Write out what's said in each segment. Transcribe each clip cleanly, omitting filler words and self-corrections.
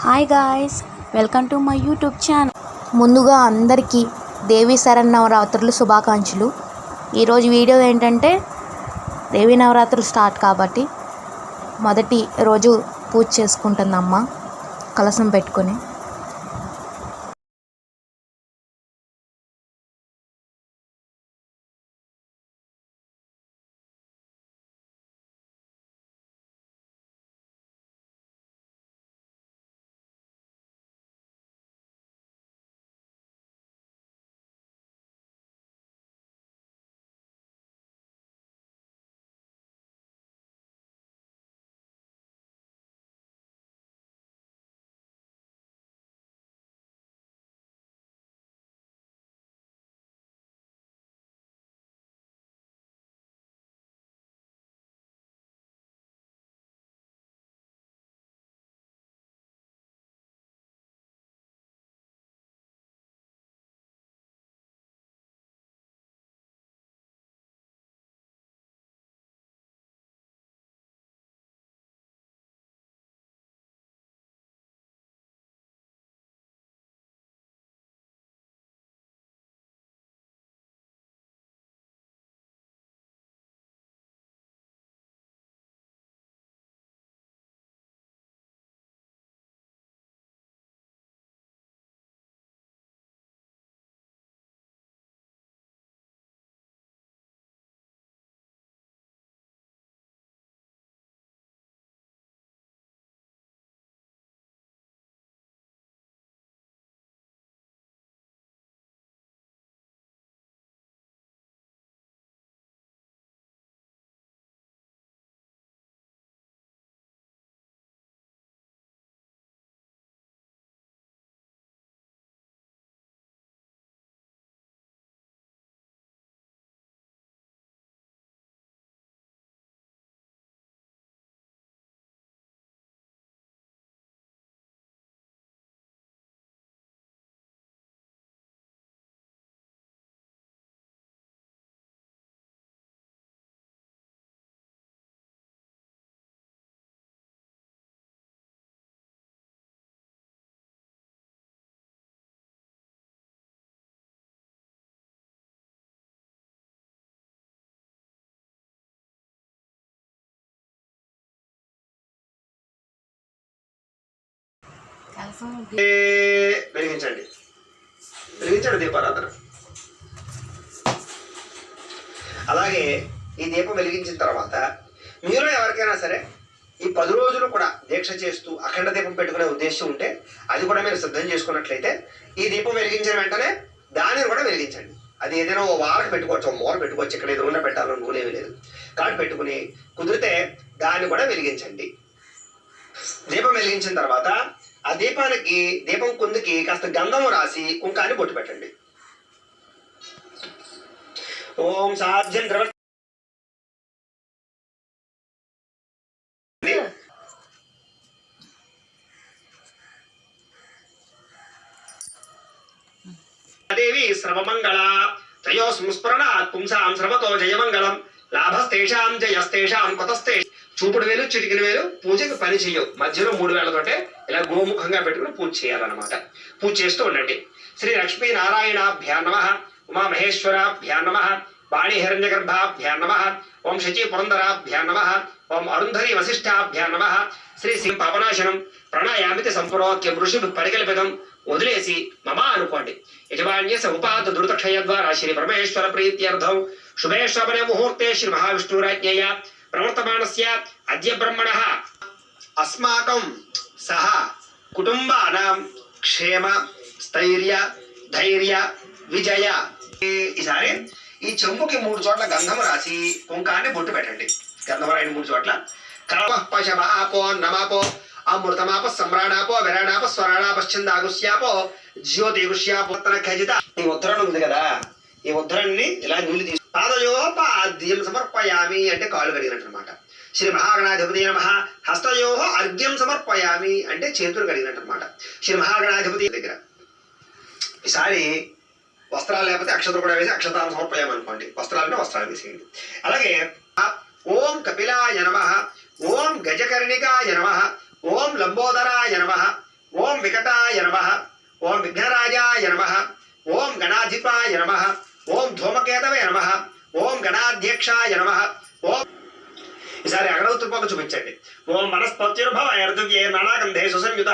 Hi guys, welcome to my YouTube channel. ముందుగా అందరికీ దేవీ శరన్నవరాత్రులు శుభాకాంక్షలు. ఈరోజు వీడియో ఏంటంటే దేవీ నవరాత్రులు స్టార్ట్ కాబట్టి మొదటి రోజు పూజ చేసుకుంటుందమ్మ కలశం పెట్టుకొని. వెలిగించండి వెలిగించండి దీపారాధన. అలాగే ఈ దీపం వెలిగించిన తర్వాత మీరు ఎవరికైనా సరే ఈ 10 రోజులు కూడా దీక్ష చేస్తూ అఖండ దీపం పెట్టుకునే ఉద్దేశం ఉంటే అది కూడా మీరు సిద్ధం చేసుకున్నట్లయితే ఈ దీపం వెలిగించిన వెంటనే దానిని కూడా వెలిగించండి. అది ఏదైనా ఓ వారకు పెట్టుకోవచ్చు, ఓ మూల పెట్టుకోవచ్చు, ఇక్కడ ఎదురుగా పెట్టాలని రూల్ ఏమీ లేదు. కాబట్టి పెట్టుకుని కుదిరితే దాన్ని కూడా వెలిగించండి. దీపం వెలిగించిన తర్వాత ఆ దీపానికి దీపం కుందుకి కాస్త గంధము రాసి కుంకాన్ని బొట్టు పెట్టండి. ఓం సాధ్యం ద్రవ దేవి సర్వమంగళ త్రయో సంస్మరణ పుంసాం సర్వతో జయమంగళం లాభస్తేషాం జయస్తేషాం కొతస్తే. చూపుడు వేలు చిటికిన వేలు పూజకి పని చెయ్యవు. మధ్యలో 3 వేలతోటే ఇలా గోముఖంగా పెట్టుకుని పూజ చేయాలన్నమాట. పూజ చేస్తూ ఉండండి. శ్రీ లక్ష్మీ నారాయణాభ్యా నమః, ఉమామహేశ్వరాభ్యా నమః, వాణి హిరణ్యగర్భాభ్యా నమః, ఓం శచీ పురంధరాభ్యా నమః, ఓం అరుంధరి వశిష్ఠాభ్యా నమః. శ్రీ శ్రీ పాపనాశనం ప్రణాయామితి సంపురోక్యం ఋషి పరికల్పితం వదిలేసి మమ అనుకోండి. యజమాన్యస ఉపాద దురితక్షయ ద్వారా శ్రీ పరమేశ్వర ప్రీత్యర్థం శుభే శోభనే ముహూర్తే శ్రీ మహావిష్ణురాజ్ఞయ ప్రవర్తమానస్య అద్య బ్రహ్మణః అస్మాకం సహ కుటుంబానాం క్షేమ స్థైర్య ధైర్య విజయ. ఈసారి ఈ చెంబుకి 3 చోట్ల గంధము రాసి కుంకాన్ని బొట్టు పెట్టండి. గంధం రాయని 3 చోట్ల. కరవః పశవాపో నమాపో అమృతమాప సమ్రాడాపో విరాడాప స్వరాడాపశ్చందాగుష్యాపో జ్యోతిగుష్యాపోత్తన ఖజిత. ఈ ఉద్ధరణ ఉంది కదా, ఈ ఉద్ధరణని ఇలా నీళ్లు తీసు పాదయో పాద్యం సమర్పయామి అంటే కాళ్ళు కడిగినట్టు అనమాట. శ్రీ మహాగణాధిపతి నమః. హస్తయో అర్ఘ్యం సమర్పయామి అంటే చేతులు కడిగినట్టు అనమాట. శ్రీ మహాగణాధిపతి దగ్గర ఈసారి వస్త్రాలు లేకపోతే అక్షతలు కూడా వేసి అక్షతాలను సమర్పయామనుకోండి. వస్త్రాలంటే వస్త్రాలు వేసేయండి. అలాగే ఓం కపిలాయ నమః, ఓం గజకర్ణికాయ నమః, ఓం లంబోదరాయ నమః, ఓం వికటాయ నమః ఓం విఘ్నరాజాయ నమః ఓం గణాధిపాయ నమః ఓం ధూమకేతవే నమః ఓం గణాధ్యక్షాయ నమః ఓం ఈసారి అగరవత్తుపొగ చూపించండి. ఓం వనస్పత్యుర్భవ ఋతువ్యే నానాగంధే సుసంయుత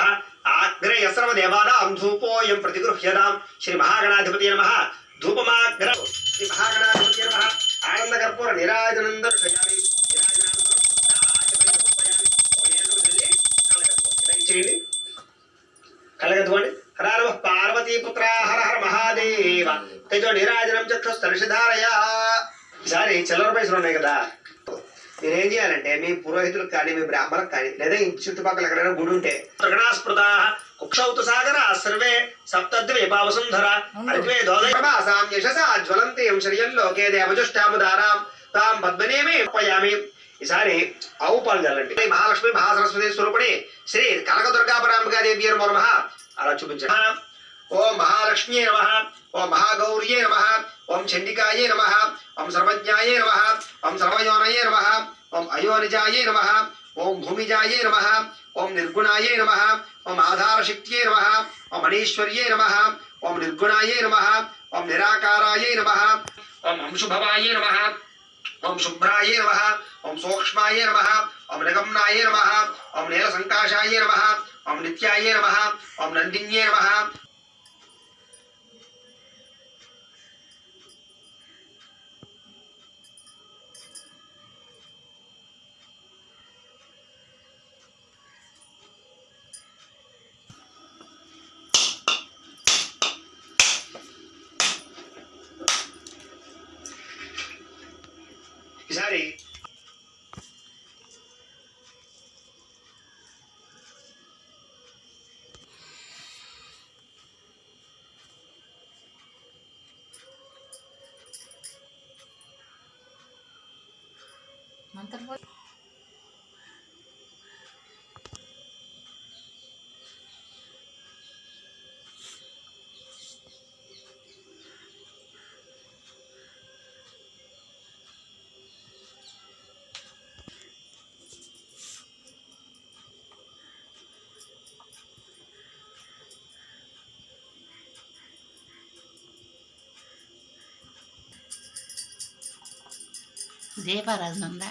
ఆగ్రే యస్రవ దేవానాం ధూపోయం ప్రతిగృహ్యతాం శ్రీ మహాగణాధిపతి నమః ధూపమాగ్ర శ్రీ మహాగణాధిపతి నమః ఆనంద కర్పూర నీరాజనం దర్శయామి. చేయండి కలగదుకోండి. హర హర పార్వతీపుత్ర హర హర మహాదేవ తేజో నీరాజనం చక్షుస్తరిషధారయ. ఈసారి చిల్లర పైసలు ఉన్నాయి కదా, మీరేం చేయాలంటే మీ పురోహితులకు కానీ మీ బ్రాహ్మణులకు కానీ లేదా ఇంటి చుట్టుపక్కల ఎక్కడైనా గుడి ఉంటే గణాస్పృతా కుక్షౌతు సాగర సర్వే సప్తద్వీపావసుంధర అద్వే దోదయమాసాం యశసా జ్వలంతీం శ్రియంలోకే దేవజుష్టాముదారాం తాం పద్మనేమే ఉపయామి. ఈసారి ఆవు పాలు చల్లండి. మహాలక్ష్మి మహాసరస్వతి స్వరూపిణి శ్రీ కనకదుర్గాపరాంబికా దేవి నమః అలా చూపించండి. ఓం మహాలక్ష్మ్యే నమః ఓం మహాగౌర్యే నమః ఓం చండికాయే నమః ఓం సర్వజ్ఞాయే నమః ఓం సర్వయోనయే నమః ఓం అయోనిజాయే నమః ఓం భూమిజాయే నమః ఓం నిర్గుణాయే నమః ఓం ఆధారశక్త్యే నమః ఓం మనీశ్వర్యే నమః ఓం నిర్గుణాయే నమః ఓం నిరాకారాయే నమః ఓం అంశుభవాయే నమః ఓం శుభ్రాయే నమః ఓం సూక్ష్మాయే నమః ఓం నిగమ్నాయే నమః ఓం నీల సంకాశాయే నమః ఓం నిత్యాయే నమః ఓం నందిన్యే నమః. ఈసారి దీపారాధన ఉందా?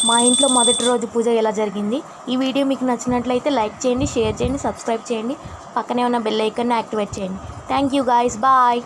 మా ఇంట్లో మొదటి రోజు పూజ ఎలా జరిగింది, ఈ వీడియో మీకు నచ్చినట్లయితే లైక్ చేయండి, షేర్ చేయండి, సబ్స్క్రైబ్ చేయండి, పక్కనే ఉన్న బెల్ ఐకాన్ని యాక్టివేట్ చేయండి. Thank you guys, bye.